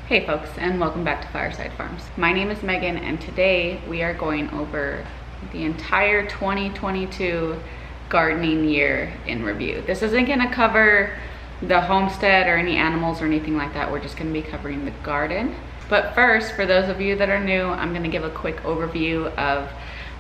Hey folks, and welcome back to Fireside Farms. My name is Megan, and today we are going over the entire 2022 gardening year in review. This isn't going to cover the homestead or any animals or anything like that. We're just going to be covering the garden. But first, for those of you that are new, I'm going to give a quick overview of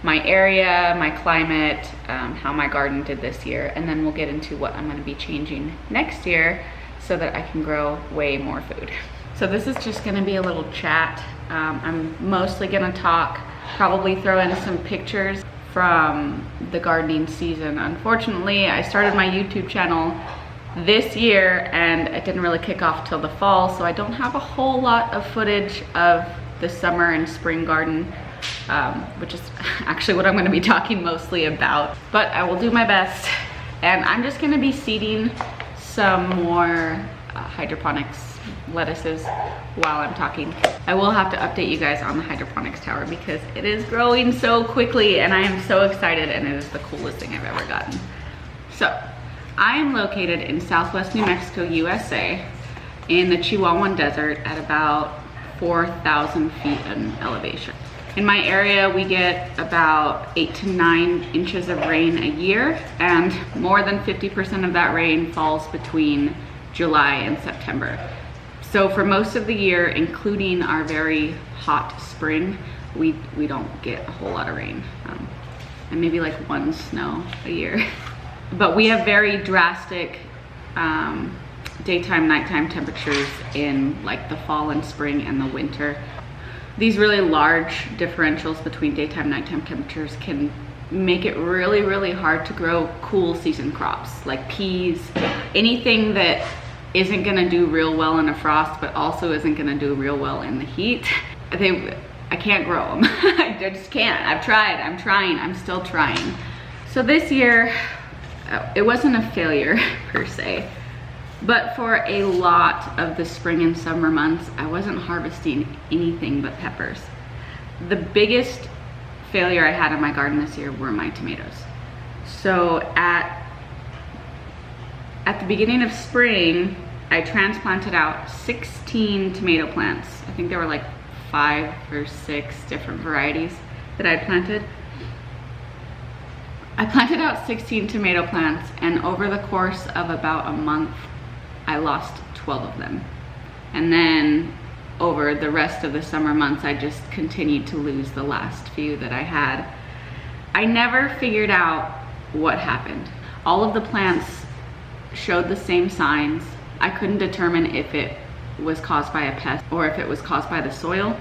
my area, my climate, how my garden did this year, and then we'll get into what I'm going to be changing next year so that I can grow way more food. So this is just gonna be a little chat. I'm mostly gonna talk, probably throw in some pictures from the gardening season. Unfortunately, I started my YouTube channel this year and it didn't really kick off till the fall, so I don't have a whole lot of footage of the summer and spring garden, which is actually what I'm gonna be talking mostly about. But I will do my best, and I'm just gonna be seeding some more hydroponics lettuces while I'm talking. I will have to update you guys on the hydroponics tower because it is growing so quickly and I am so excited, and it is the coolest thing I've ever gotten. So I am located in Southwest New Mexico, USA, in the Chihuahuan Desert at about 4,000 feet in elevation. In my area, we get about 8 to 9 inches of rain a year, and more than 50% of that rain falls between July and September. So for most of the year, including our very hot spring, we don't get a whole lot of rain, and maybe like one snow a year. But we have very drastic daytime, nighttime temperatures in like the fall and spring and the winter. These really large differentials between daytime, nighttime temperatures can make it really, really hard to grow cool season crops like peas, anything that isn't gonna do real well in a frost, but also isn't gonna do real well in the heat. I can't grow them. I just can't. I've tried, I'm trying, I'm still trying. So this year, it wasn't a failure per se, but for a lot of the spring and summer months, I wasn't harvesting anything but peppers. The biggest failure I had in my garden this year were my tomatoes. So at the beginning of spring, I transplanted out 16 tomato plants. I think there were like 5 or 6 different varieties that I planted. I planted out 16 tomato plants, and over the course of about a month, I lost 12 of them. And then over the rest of the summer months, I just continued to lose the last few that I had. I never figured out what happened. All of the plants showed the same signs. I couldn't determine if it was caused by a pest or if it was caused by the soil.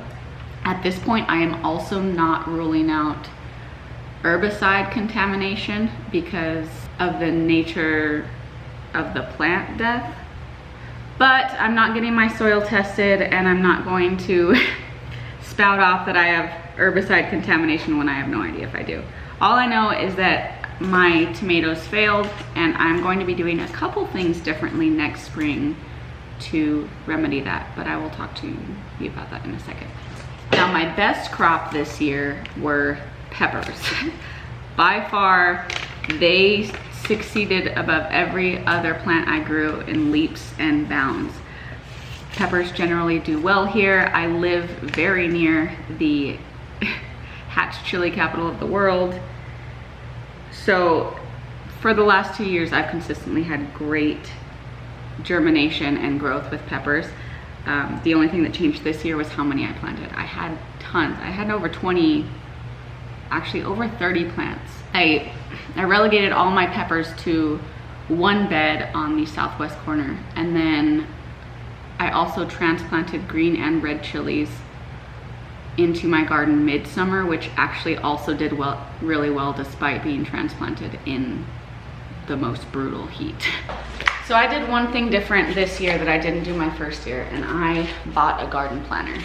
At this point, I am also not ruling out herbicide contamination because of the nature of the plant death. But I'm not getting my soil tested, and I'm not going to spout off that I have herbicide contamination when I have no idea if I do. All I know is that my tomatoes failed, and I'm going to be doing a couple things differently next spring to remedy that, but I will talk to you about that in a second. Now, my best crop this year were peppers. By far, they succeeded above every other plant I grew in leaps and bounds. Peppers generally do well here. I live very near the Hatch chili capital of the world. So for the last 2 years, I've consistently had great germination and growth with peppers. The only thing that changed this year was how many I planted. I had tons. I had over 20, actually over 30 plants. I relegated all my peppers to one bed on the southwest corner, and then I also transplanted green and red chilies into my garden midsummer, which actually also did really well despite being transplanted in the most brutal heat. So I did one thing different this year that I didn't do my first year, and I bought a garden planner.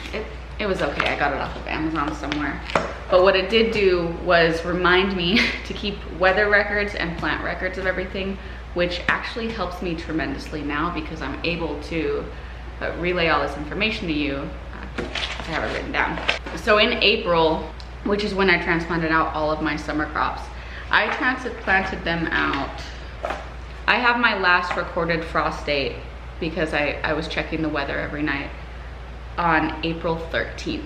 It was okay, I got it off of Amazon somewhere. But what it did do was remind me to keep weather records and plant records of everything, which actually helps me tremendously now because I'm able to relay all this information to you. I have it written down. So in April, which is when I transplanted out all of my summer crops, I transplanted them out. I have my last recorded frost date because I was checking the weather every night. on April 13th,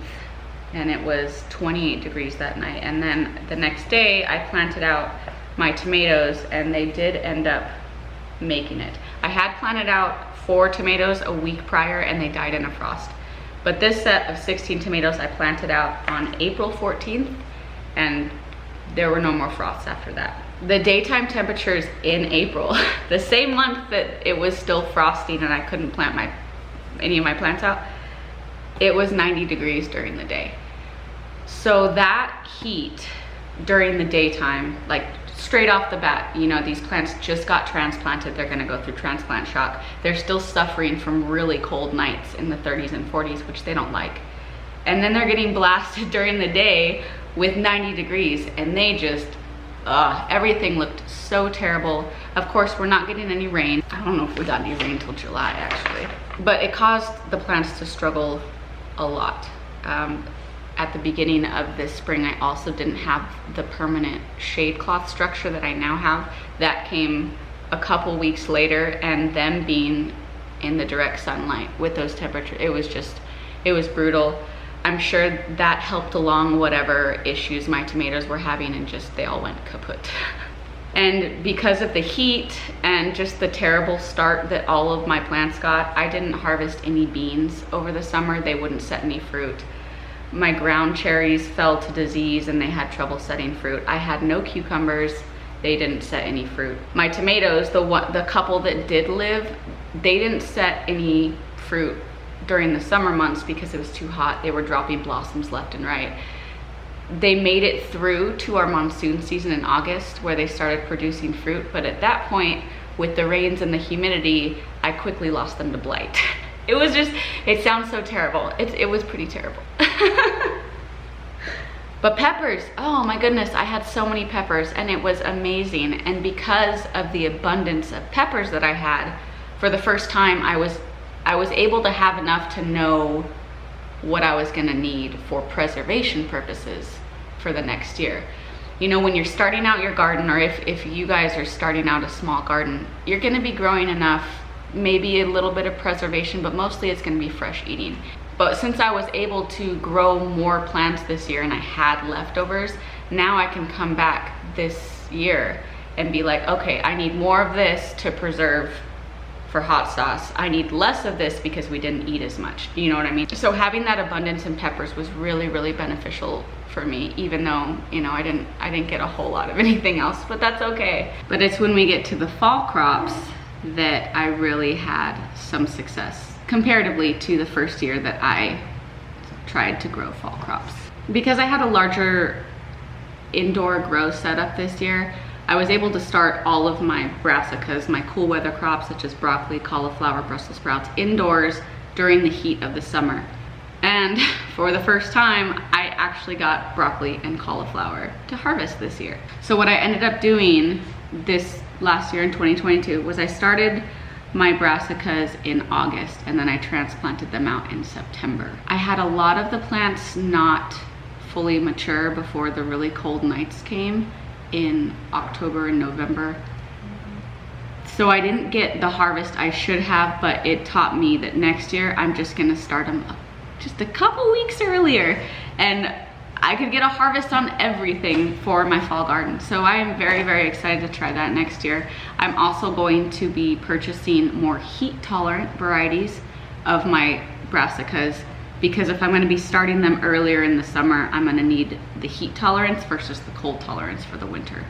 and it was 28 degrees that night. And then the next day I planted out my tomatoes, and they did end up making it. I had planted out 4 tomatoes a week prior, and they died in a frost. But this set of 16 tomatoes I planted out on April 14th, and there were no more frosts after that. The daytime temperatures in April, the same month that it was still frosting and I couldn't plant any of my plants out, it was 90 degrees during the day. So that heat during the daytime, like straight off the bat, you know, these plants just got transplanted. They're gonna go through transplant shock. They're still suffering from really cold nights in the 30s and 40s, which they don't like. And then they're getting blasted during the day with 90 degrees, and they just, everything looked so terrible. Of course, we're not getting any rain. I don't know if we got any rain till July, actually. But it caused the plants to struggle a lot. At the beginning of this spring, I also didn't have the permanent shade cloth structure that I now have. That came a couple weeks later, and them being in the direct sunlight with those temperatures, it was brutal. I'm sure that helped along whatever issues my tomatoes were having, and just they all went kaput. And because of the heat and just the terrible start that all of my plants got, I didn't harvest any beans over the summer. They wouldn't set any fruit. My ground cherries fell to disease and they had trouble setting fruit. I had no cucumbers. They didn't set any fruit. My tomatoes, the couple that did live, they didn't set any fruit during the summer months because it was too hot. They were dropping blossoms left and right. They made it through to our monsoon season in August, where they started producing fruit. But at that point, with the rains and the humidity, I quickly lost them to blight. It was just, it sounds so terrible. It was pretty terrible. But peppers, oh my goodness, I had so many peppers and it was amazing. And because of the abundance of peppers that I had, for the first time, I was able to have enough to know what I was gonna need for preservation purposes for the next year. You know, when you're starting out your garden, or if you guys are starting out a small garden, you're gonna be growing enough, maybe a little bit of preservation, but mostly it's gonna be fresh eating. But since I was able to grow more plants this year and I had leftovers, now I can come back this year and be like, okay, I need more of this to preserve for hot sauce. I need less of this because we didn't eat as much. You know what I mean? So having that abundance in peppers was really, really beneficial for me, even though, you know, I didn't get a whole lot of anything else, but that's okay. But it's when we get to the fall crops that I really had some success comparatively to the first year that I tried to grow fall crops. Because I had a larger indoor grow setup this year, I was able to start all of my brassicas, my cool weather crops such as broccoli, cauliflower, Brussels sprouts, indoors during the heat of the summer. And for the first time, I actually got broccoli and cauliflower to harvest this year. So what I ended up doing this last year in 2022 was I started my brassicas in August and then I transplanted them out in September. I had a lot of the plants not fully mature before the really cold nights came in October and November. So I didn't get the harvest I should have, but it taught me that next year I'm just gonna start them up just a couple weeks earlier and I could get a harvest on everything for my fall garden. So I am very, very excited to try that next year. I'm also going to be purchasing more heat tolerant varieties of my brassicas, because if I'm gonna be starting them earlier in the summer, I'm gonna need the heat tolerance versus the cold tolerance for the winter.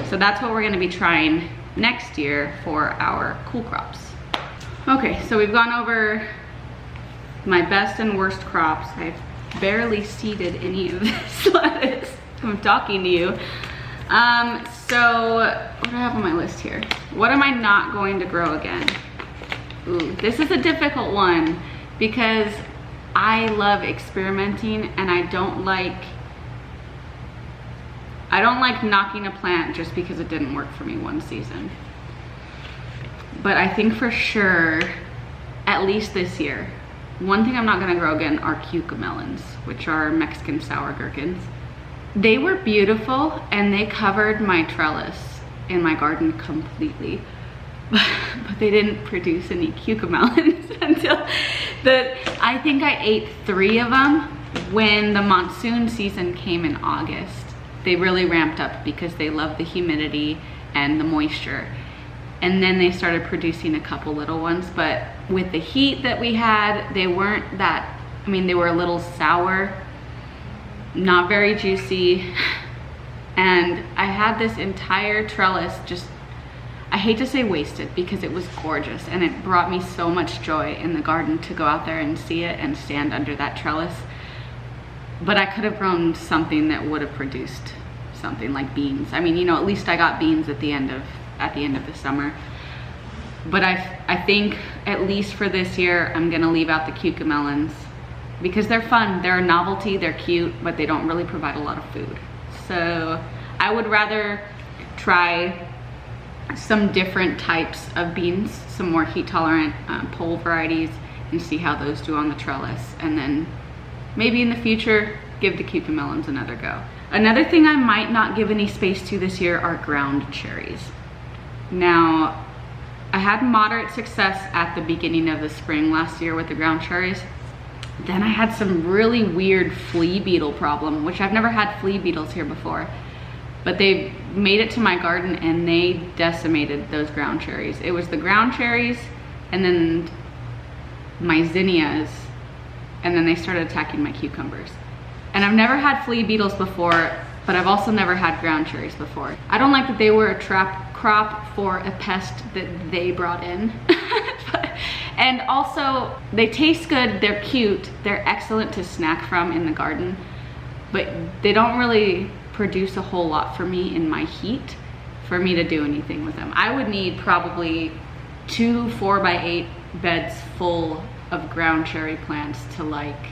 So that's what we're gonna be trying next year for our cool crops. Okay, so we've gone over my best and worst crops. I've barely seeded any of this lettuce. I'm talking to you. So what do I have on my list here? What am I not going to grow again? Ooh, this is a difficult one because I love experimenting and I don't like knocking a plant just because it didn't work for me one season. But I think for sure, at least this year, one thing I'm not gonna grow again are cucamelons, which are Mexican sour gherkins. They were beautiful and they covered my trellis in my garden completely. but they didn't produce any cucamelons until I think I ate 3 of them when the monsoon season came in August. They really ramped up because they love the humidity and the moisture. And then they started producing a couple little ones, but with the heat that we had, they weren't that, I mean, they were a little sour, not very juicy. And I had this entire trellis just, I hate to say wasted, because it was gorgeous and it brought me so much joy in the garden to go out there and see it and stand under that trellis. But I could have grown something that would have produced something like beans. I mean, you know, at least I got beans at the end of the summer. But I think at least for this year, I'm gonna leave out the cucamelons because they're fun, they're a novelty, they're cute, but they don't really provide a lot of food. So I would rather try some different types of beans, some more heat tolerant pole varieties, and see how those do on the trellis. And then maybe in the future, give the cucamelons another go. Another thing I might not give any space to this year are ground cherries. Now, I had moderate success at the beginning of the spring last year with the ground cherries. Then I had some really weird flea beetle problem, which I've never had flea beetles here before. But they made it to my garden and they decimated those ground cherries. It was the ground cherries and then my zinnias, and then they started attacking my cucumbers. And I've never had flea beetles before, but I've also never had ground cherries before. I don't like that they were a trap crop for a pest that they brought in. And also, they taste good, they're cute, they're excellent to snack from in the garden, but they don't really produce a whole lot for me in my heat for me to do anything with them. I would need probably 2 4x8 beds full of ground cherry plants to like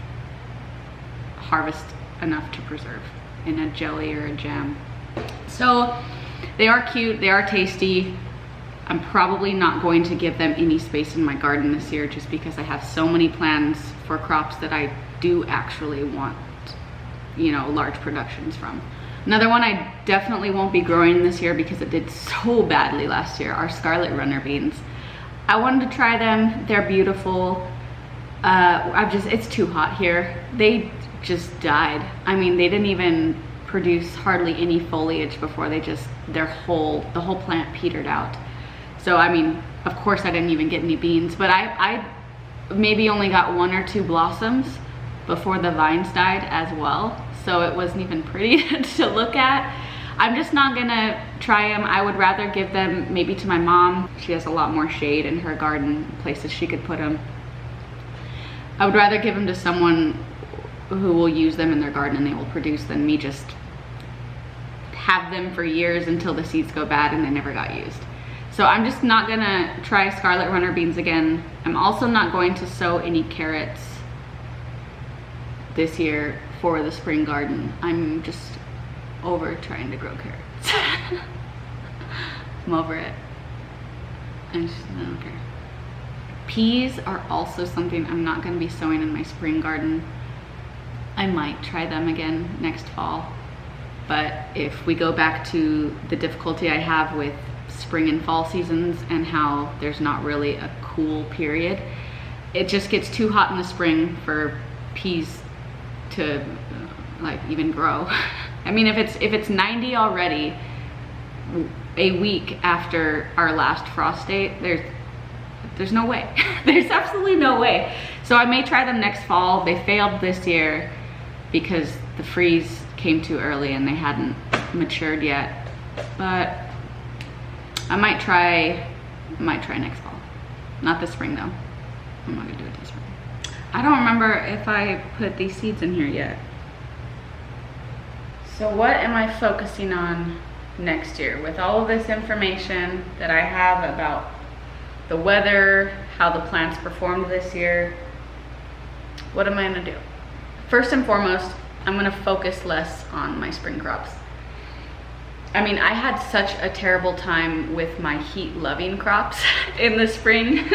harvest enough to preserve in a jelly or a jam. So they are cute, they are tasty. I'm probably not going to give them any space in my garden this year just because I have so many plans for crops that I do actually want, you know, large productions from. Another one I definitely won't be growing this year because it did so badly last year are scarlet runner beans. I wanted to try them, they're beautiful. It's too hot here. They just died. I mean, they didn't even produce hardly any foliage before the whole plant petered out. So, I mean, of course I didn't even get any beans, but I maybe only got 1 or 2 blossoms before the vines died as well. So it wasn't even pretty to look at. I'm just not gonna try them. I would rather give them maybe to my mom. She has a lot more shade in her garden, places she could put them. I would rather give them to someone who will use them in their garden and they will produce than me just have them for years until the seeds go bad and they never got used. So I'm just not gonna try scarlet runner beans again. I'm also not going to sow any carrots this year for the spring garden. I'm just over trying to grow carrots. I'm over it. I don't care. Peas are also something I'm not gonna be sowing in my spring garden. I might try them again next fall. But if we go back to the difficulty I have with spring and fall seasons and how there's not really a cool period, it just gets too hot in the spring for peas to like even grow. I mean, if it's 90 already a week after our last frost date, there's no way. There's absolutely no way. So I may try them next fall. They failed this year because the freeze came too early and they hadn't matured yet. But I might try next fall. Not this spring though. I'm not gonna do it this spring. I don't remember if I put these seeds in here yet. So what am I focusing on next year? With all of this information that I have about the weather, how the plants performed this year, what am I gonna do? First and foremost, I'm gonna focus less on my spring crops. I mean, I had such a terrible time with my heat-loving crops in the spring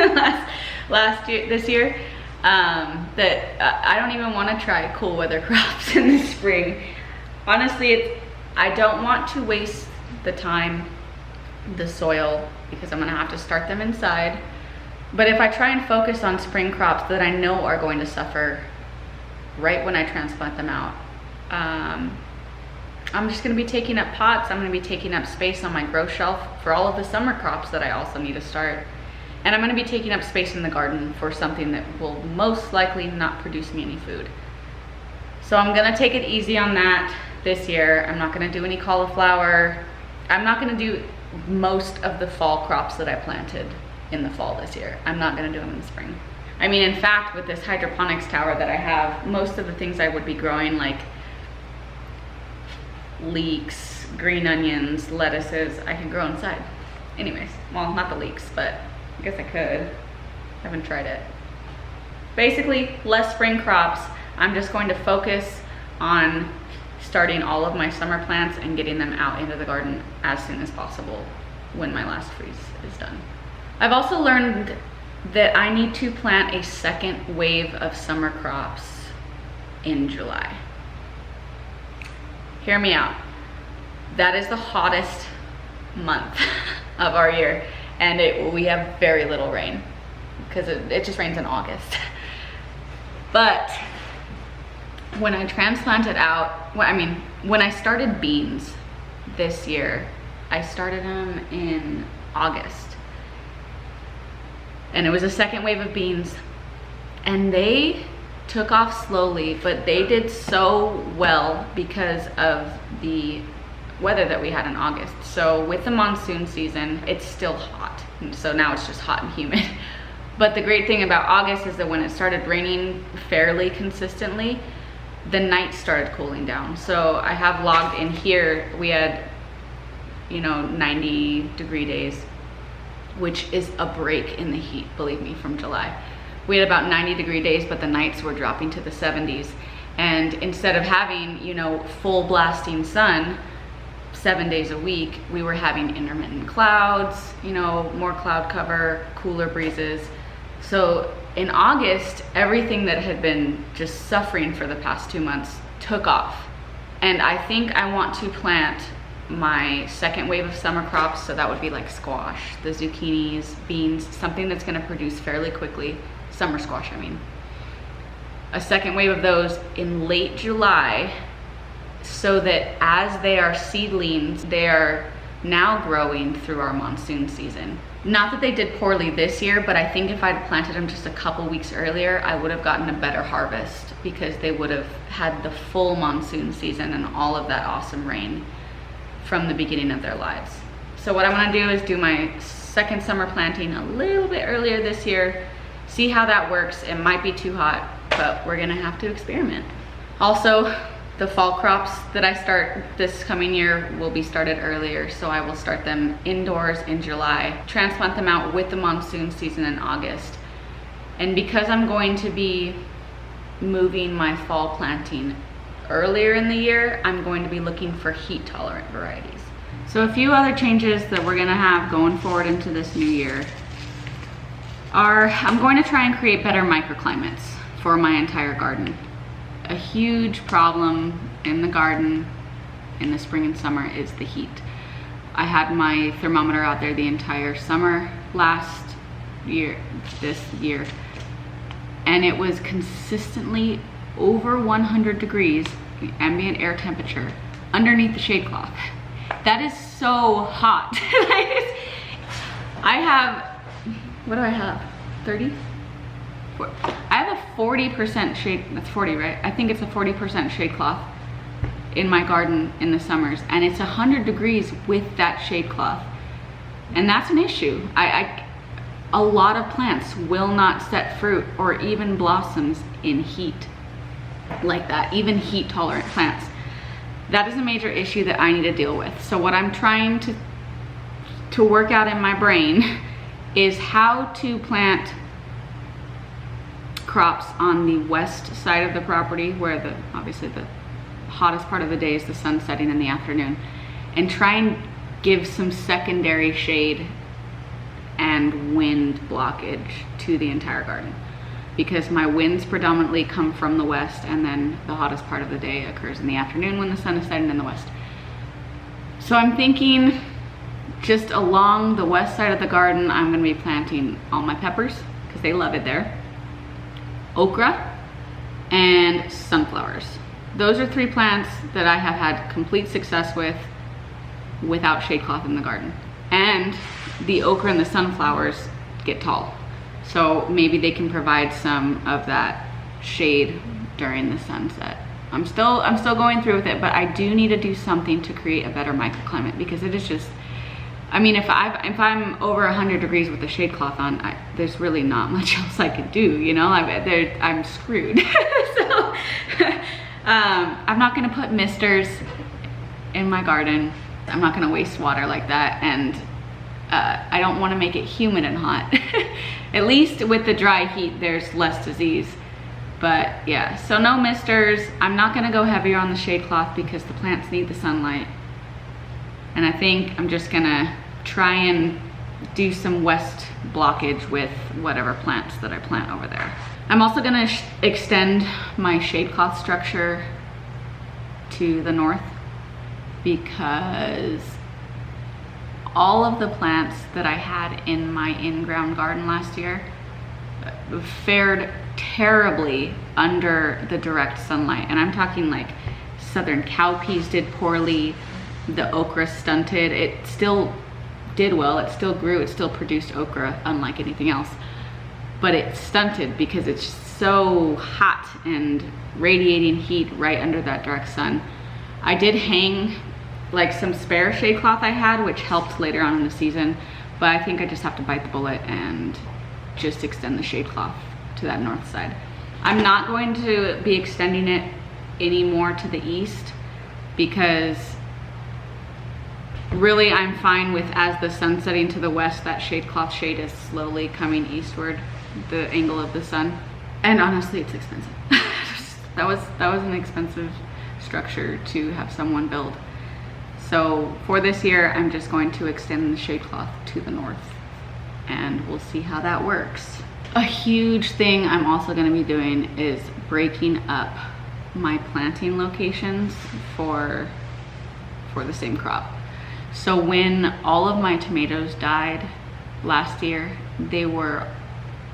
this year, that I don't even want to try cool weather crops in the spring. Honestly, I don't want to waste the time, the soil, because I'm gonna have to start them inside. But if I try and focus on spring crops that I know are going to suffer right when I transplant them out, I'm just gonna be taking up pots. I'm gonna be taking up space on my grow shelf for all of the summer crops that I also need to start. And I'm gonna be taking up space in the garden for something that will most likely not produce me any food. So I'm gonna take it easy on that this year. I'm not gonna do any cauliflower. I'm not gonna do most of the fall crops that I planted in the fall this year. I'm not gonna do them in the spring. I mean, in fact, with this hydroponics tower that I have, most of the things I would be growing, like leeks, green onions, lettuces, I can grow inside. Anyways, well, not the leeks, but I guess I could. Haven't tried it. Basically, less spring crops. I'm just going to focus on starting all of my summer plants and getting them out into the garden as soon as possible when my last freeze is done. I've also learned that I need to plant a second wave of summer crops in July. Hear me out. That is the hottest month of our year, and we have very little rain because it just rains in August. But when I transplanted out, when I started beans this year, I started them in August. And it was a second wave of beans, and they took off slowly, but they did so well because of the weather that we had in August. So with the monsoon season, it's still hot. So now it's just hot and humid. But the great thing about August is that when it started raining fairly consistently, the nights started cooling down. So I have logged in here, we had, 90-degree days, which is a break in the heat, believe me, from July. We had about 90-degree days, but the nights were dropping to the 70s. And instead of having, full blasting sun 7 days a week, we were having intermittent clouds, more cloud cover, cooler breezes. So in August, everything that had been just suffering for the past 2 months took off. And I think I want to plant my second wave of summer crops, so that would be like squash, the zucchinis, beans, something that's going to produce fairly quickly, summer squash I mean. A second wave of those in late July, so that as they are seedlings, they are now growing through our monsoon season. Not that they did poorly this year, but I think if I'd planted them just a couple weeks earlier, I would have gotten a better harvest because they would have had the full monsoon season and all of that awesome rain from the beginning of their lives. So what I want to do is do my second summer planting a little bit earlier this year, see how that works. It might be too hot, but we're gonna have to experiment. Also, the fall crops that I start this coming year will be started earlier, so I will start them indoors in July, transplant them out with the monsoon season in August. And because I'm going to be moving my fall planting earlier in the year, I'm going to be looking for heat tolerant varieties. So a few other changes that we're gonna have going forward into this new year are, I'm going to try and create better microclimates for my entire garden. A huge problem in the garden in the spring and summer is the heat. I had my thermometer out there the entire summer this year, and it was consistently over 100 degrees ambient air temperature underneath the shade cloth. That is so hot. I have, what do I have? 30? I have a 40% shade, that's 40, right? I think it's a 40% shade cloth in my garden in the summers, and it's 100 degrees with that shade cloth. And that's an issue. A lot of plants will not set fruit or even blossoms in heat like that, even heat tolerant plants. That is a major issue that I need to deal with. So what I'm trying to work out in my brain is how to plant crops on the west side of the property, where obviously the hottest part of the day is the sun setting in the afternoon, and try and give some secondary shade and wind blockage to the entire garden, because my winds predominantly come from the west, and then the hottest part of the day occurs in the afternoon when the sun is setting in the west. So I'm thinking just along the west side of the garden, I'm gonna be planting all my peppers because they love it there, okra, and sunflowers. Those are 3 plants that I have had complete success with without shade cloth in the garden. And the okra and the sunflowers get tall, so maybe they can provide some of that shade during the sunset. I'm still going through with it, but I do need to do something to create a better microclimate, because it is just, I mean, if I'm over 100 degrees with the shade cloth on, there's really not much else I could do, you know? I'm screwed. So I'm not gonna put misters in my garden. I'm not gonna waste water like that, and I don't wanna make it humid and hot. At least with the dry heat, there's less disease. But yeah, so no misters. I'm not gonna go heavier on the shade cloth because the plants need the sunlight. And I think I'm just gonna try and do some west blockage with whatever plants that I plant over there. I'm also gonna extend my shade cloth structure to the north, because all of the plants that I had in my in-ground garden last year fared terribly under the direct sunlight. And I'm talking like southern cowpeas did poorly, the okra stunted. It still did well, it still grew, it still produced okra unlike anything else, but it stunted because it's so hot and radiating heat right under that direct sun. I did hang like some spare shade cloth I had, which helped later on in the season, but I think I just have to bite the bullet and just extend the shade cloth to that north side. I'm not going to be extending it anymore to the east, because really I'm fine with, as the sun's setting to the west, that shade cloth shade is slowly coming eastward, the angle of the sun. And honestly, it's expensive. that was an expensive structure to have someone build. So for this year, I'm just going to extend the shade cloth to the north, and we'll see how that works. A huge thing I'm also gonna be doing is breaking up my planting locations for the same crop. So when all of my tomatoes died last year,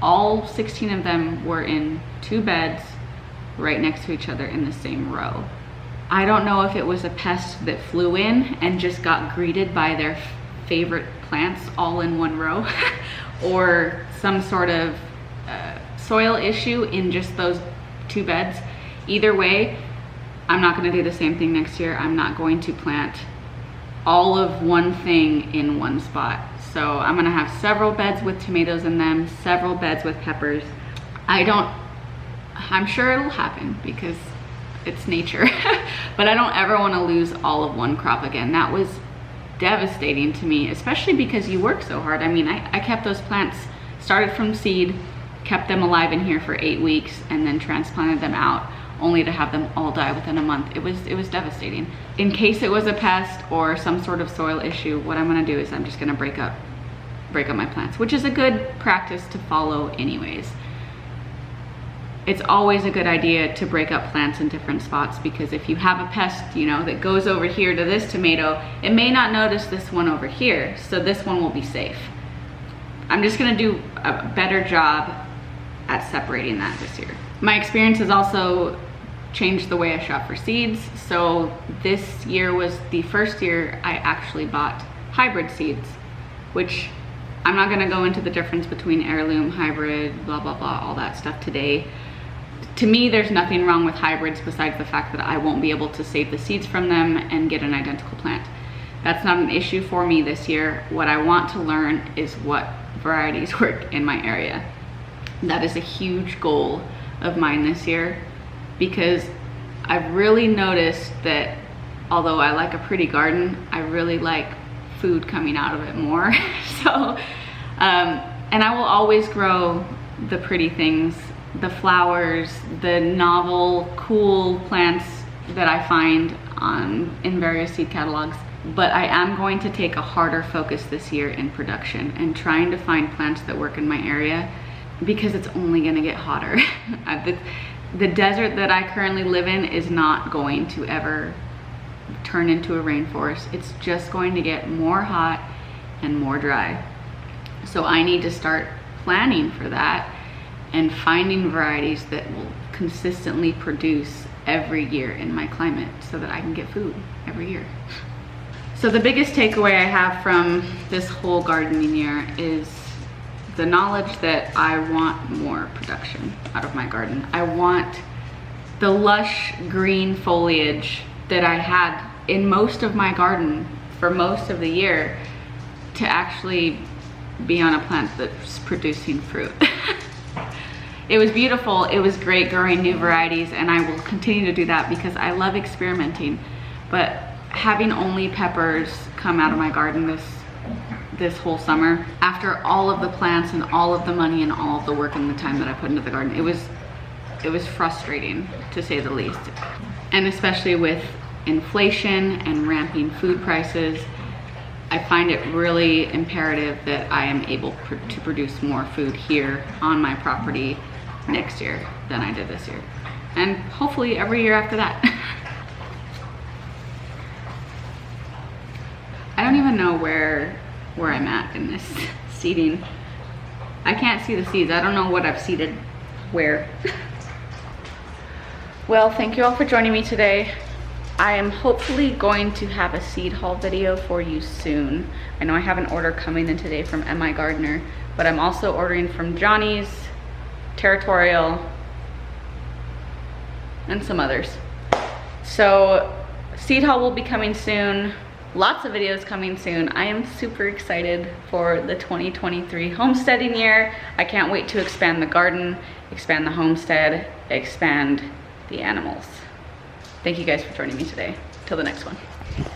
all 16 of them were in 2 beds right next to each other in the same row. I don't know if it was a pest that flew in and just got greeted by their favorite plants all in one row, or some sort of soil issue in just those 2 beds. Either way, I'm not gonna do the same thing next year. I'm not going to plant all of one thing in one spot. So I'm gonna have several beds with tomatoes in them, several beds with peppers. I'm sure it'll happen because it's nature, but I don't ever wanna lose all of one crop again. That was devastating to me, especially because you work so hard. I mean, I kept those plants, started from seed, kept them alive in here for 8 weeks, and then transplanted them out, only to have them all die within a month. It was devastating. In case it was a pest or some sort of soil issue, what I'm gonna do is I'm just gonna break up my plants, which is a good practice to follow anyways. It's always a good idea to break up plants in different spots, because if you have a pest, you know, that goes over here to this tomato, it may not notice this one over here, so this one will be safe. I'm just gonna do a better job at separating that this year. My experience has also changed the way I shop for seeds. So this year was the first year I actually bought hybrid seeds, which I'm not gonna go into the difference between heirloom, hybrid, blah, blah, blah, all that stuff today. To me, there's nothing wrong with hybrids besides the fact that I won't be able to save the seeds from them and get an identical plant. That's not an issue for me this year. What I want to learn is what varieties work in my area. That is a huge goal of mine this year, because I've really noticed that although I like a pretty garden, I really like food coming out of it more. So, and I will always grow the pretty things, the flowers, the novel, cool plants that I find in various seed catalogs. But I am going to take a harder focus this year in production and trying to find plants that work in my area, because it's only gonna get hotter. The desert that I currently live in is not going to ever turn into a rainforest. It's just going to get more hot and more dry. So I need to start planning for that and finding varieties that will consistently produce every year in my climate so that I can get food every year. So the biggest takeaway I have from this whole gardening year is the knowledge that I want more production out of my garden. I want the lush green foliage that I had in most of my garden for most of the year to actually be on a plant that's producing fruit. It was beautiful, it was great growing new varieties, and I will continue to do that because I love experimenting. But having only peppers come out of my garden this whole summer, after all of the plants and all of the money and all of the work and the time that I put into the garden, it was frustrating, to say the least. And especially with inflation and ramping food prices, I find it really imperative that I am able to produce more food here on my property next year than I did this year. And hopefully every year after that. I don't even know where I'm at in this seeding. I can't see the seeds. I don't know what I've seeded where. Well, thank you all for joining me today. I am hopefully going to have a seed haul video for you soon. I know I have an order coming in today from MI Gardener, but I'm also ordering from Johnny's, Territorial, and some others. So seed haul will be coming soon. Lots of videos coming soon. I am super excited for the 2023 homesteading year. I can't wait to expand the garden, expand the homestead, expand the animals. Thank you guys for joining me today. Till the next one.